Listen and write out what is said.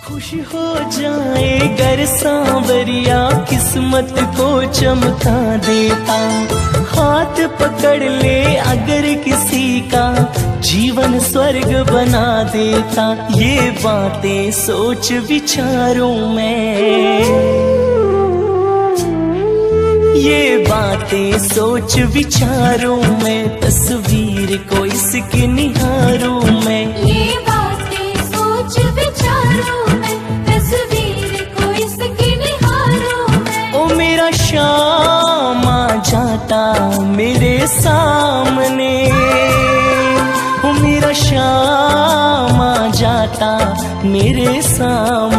खुश हो जाए गर सांवरिया किस्मत को चमका देता, हाथ पकड़ ले अगर किसी का जीवन स्वर्ग बना देता। ये बातें सोच विचारों में, ये बातें सोच विचारों में, तस्वीर को इसकी निहारूं मैं। ये बातें सोच विचारों में, तस्वीर को इसकी निहारूं मैं। ओ मेरा शाम आ जाता मेरे सामने, ओ मेरा शाम आ जाता मेरे सामने।